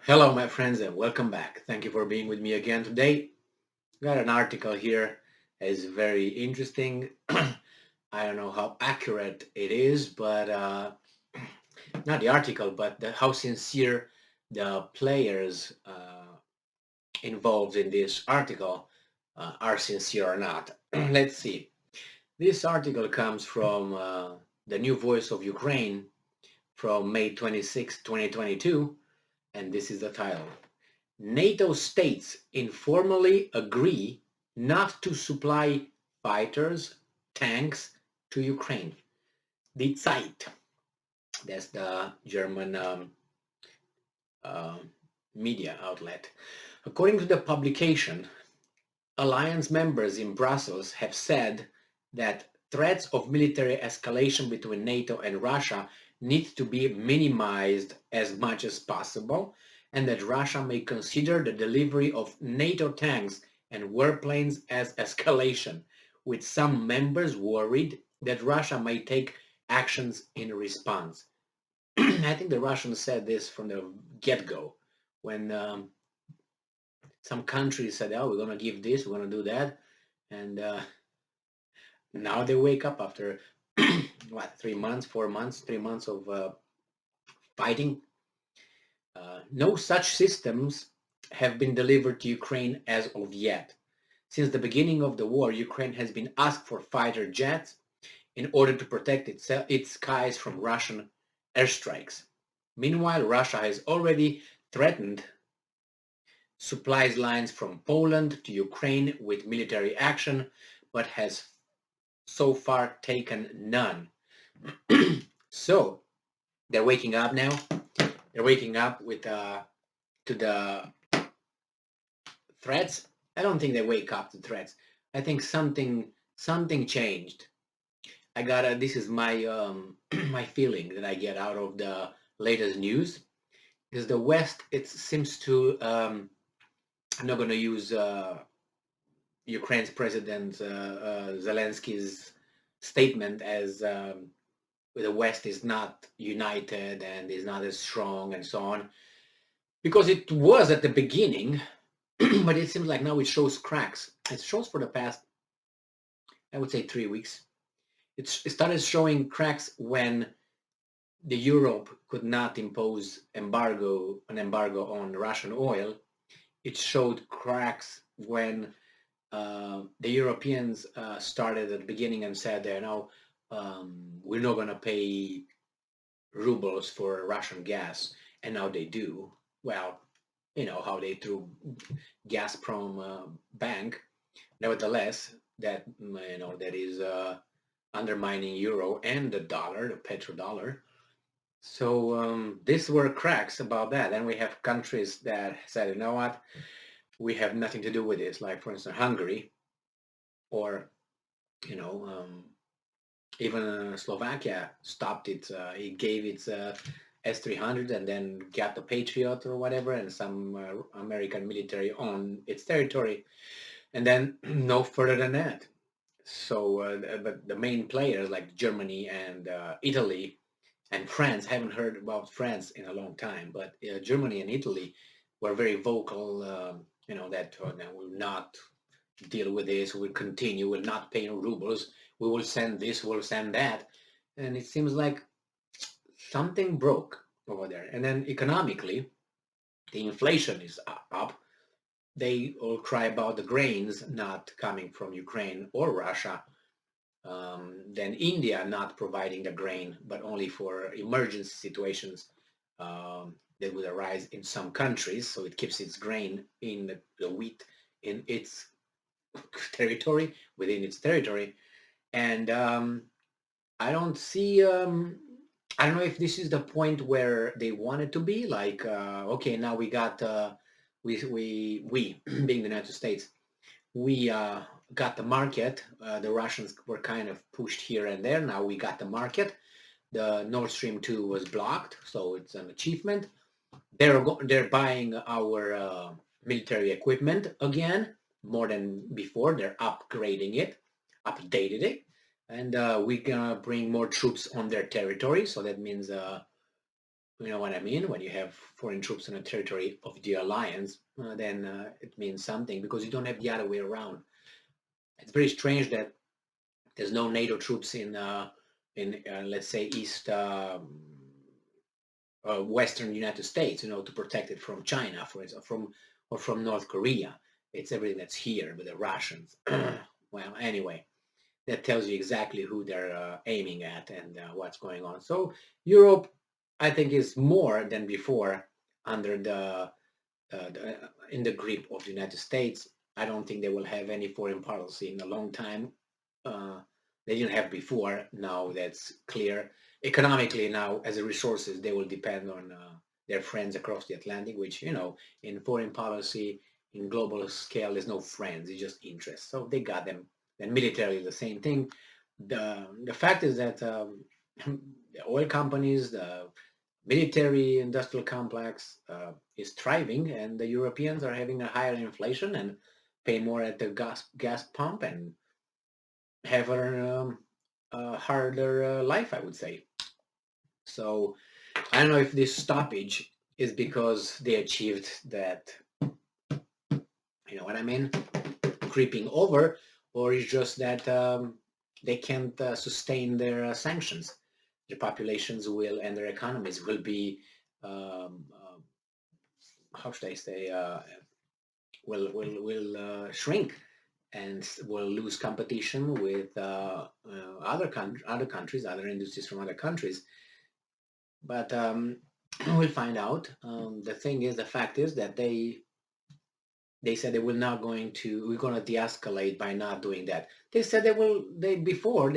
Hello, my friends, and welcome back. Thank you for being with me again today. Got an article here. It's very interesting. I don't know how accurate it is, but not the article, but how sincere the players involved in this article are sincere or not. Let's see. This article comes from the New Voice of Ukraine from May 26, 2022, and this is the title. NATO states informally agree not to supply fighters, tanks to Ukraine. Die Zeit, that's the German uh, media outlet. According to the publication, alliance members in Brussels have said that threats of military escalation between NATO and Russia need to be minimized as much as possible, and that Russia may consider the delivery of NATO tanks and warplanes as escalation, with some members worried that Russia may take actions in response. I think the Russians said this from the get-go when some countries said, "Oh, we're going to give this, we're going to do that," and now they wake up after what 3 months, 4 months, 3 months of fighting. No such systems have been delivered to Ukraine as of yet. Since the beginning of the war, Ukraine has been asked for fighter jets in order to protect its skies from Russian airstrikes. Meanwhile, Russia has already threatened supplies lines from Poland to Ukraine with military action, but has so far taken none. So they're waking up now. They're waking up with to the threats. I don't think they wake up to threats. I think something changed. I got a, this is my my feeling that I get out of the latest news is the West. It seems to I'm not going to use Ukraine's president Zelensky's statement as the West is not united and is not as strong and so on, because it was at the beginning, but it seems like now it shows cracks. It shows for the past, I would say, 3 weeks. It started showing cracks when the Europe could not impose an embargo on Russian oil. It showed cracks when the Europeans started at the beginning and said, "No, we're not going to pay rubles for Russian gas," and now they do. Well, you know how they threw Gazprom bank. Nevertheless, that that is undermining euro and the dollar, the petrodollar. So these were cracks about that. And we have countries that said, you know what, we have nothing to do with this. Like for instance, Hungary, or you know, even Slovakia stopped it. It gave its S-300 and then got the Patriot or whatever, and some American military on its territory, and then no further than that. So, but the main players like Germany and Italy and France, haven't heard about France in a long time, but Germany and Italy were very vocal. That no, we'll not deal with this. We'll continue. We'll not pay rubles. We will send this. We'll send that. And it seems like something broke over there. And then economically, the inflation is up. They all cry about the grains not coming from Ukraine or Russia. Then India not providing the grain, but only for emergency situations that would arise in some countries. So it keeps its grain in the wheat in its territory, within its territory. And I don't see. I don't know if this is the point where they want it to be. Like, okay, now we got we being the United States, we got the market. The Russians were kind of pushed here and there. Now we got the market. The Nord Stream 2 was blocked, so it's an achievement. They're buying our military equipment again more than before. They're upgrading it, updated it, and we're gonna bring more troops on their territory. So that means You know what I mean? When you have foreign troops on the territory of the alliance, then it means something because you don't have the other way around. It's very strange that there's no NATO troops in let's say East Western United States, to protect it from China, for example, from North Korea. It's everything that's here with the Russians. Well, anyway, that tells you exactly who they're aiming at and what's going on. So Europe, I think, is more than before under in the grip of the United States. I don't think they will have any foreign policy in a long time. Uh, they didn't have before. Now that's clear. Economically, now as a resources, they will depend on their friends across the Atlantic, which, in foreign policy, in global scale, there's no friends, it's just interests. So they got them. And militarily, the same thing. The fact is that the oil companies, the military industrial complex is thriving, and the Europeans are having a higher inflation and pay more at the gas pump and have a harder life, I would say. So I don't know if this stoppage is because they achieved that, you know what I mean, creeping over, or it's just that they can't sustain their sanctions. Their populations will and their economies will be, how should I say, will shrink and will lose competition with other countries, other industries from other countries. But we'll find out. The fact is that they said they will not going to. We're going to de-escalate by not doing that. They said they will. They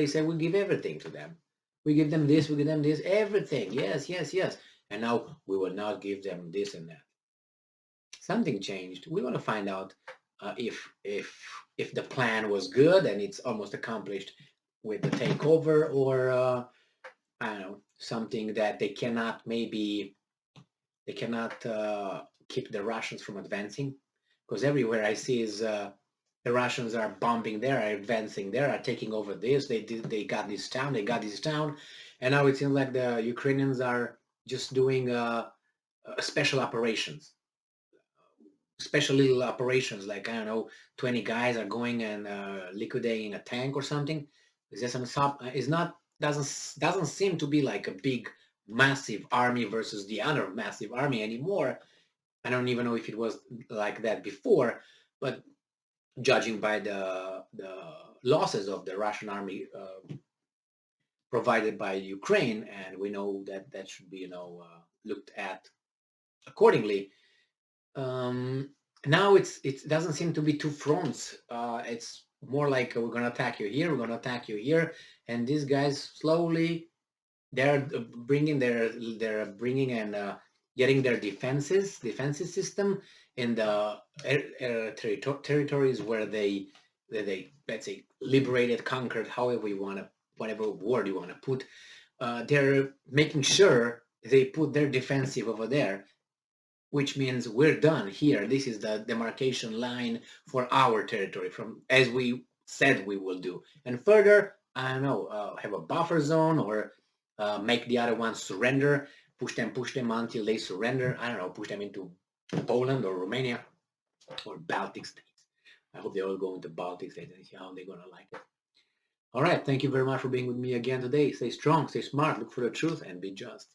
said we'll give everything to them. We give them this. We give them this. Everything. Yes, yes, yes. And now we will not give them this and that. Something changed. We want to find out if the plan was good and it's almost accomplished with the takeover, or I don't know, something that they cannot keep the Russians from advancing, because everywhere I see is the Russians are bombing there, are advancing there, are taking over this. They got this town, they got this town, and now it seems like the Ukrainians are just doing special operations, special little operations, like, I don't know, 20 guys are going and liquidating a tank or something. Is there some stop? Is not doesn't seem to be like a big massive army versus the other massive army anymore. I don't even know if it was like that before, but judging by the losses of the Russian army provided by Ukraine, and we know that that should be, looked at accordingly. Um, Now it doesn't seem to be two fronts. It's more like we're gonna attack you here, we're gonna attack you here, and these guys slowly they're bringing and getting their defenses system in the territories where they let's say liberated, conquered, however you want to, whatever word you want to put. They're making sure they put their defensive over there, which means we're done here. This is the demarcation line for our territory, from as we said we will do. And further, I don't know, have a buffer zone, or make the other ones surrender, push them until they surrender. I don't know, push them into Poland or Romania or Baltic states. I hope they all go into Baltic states and see how they're gonna like it. All right, thank you very much for being with me again today. Stay strong, stay smart, look for the truth, and be just.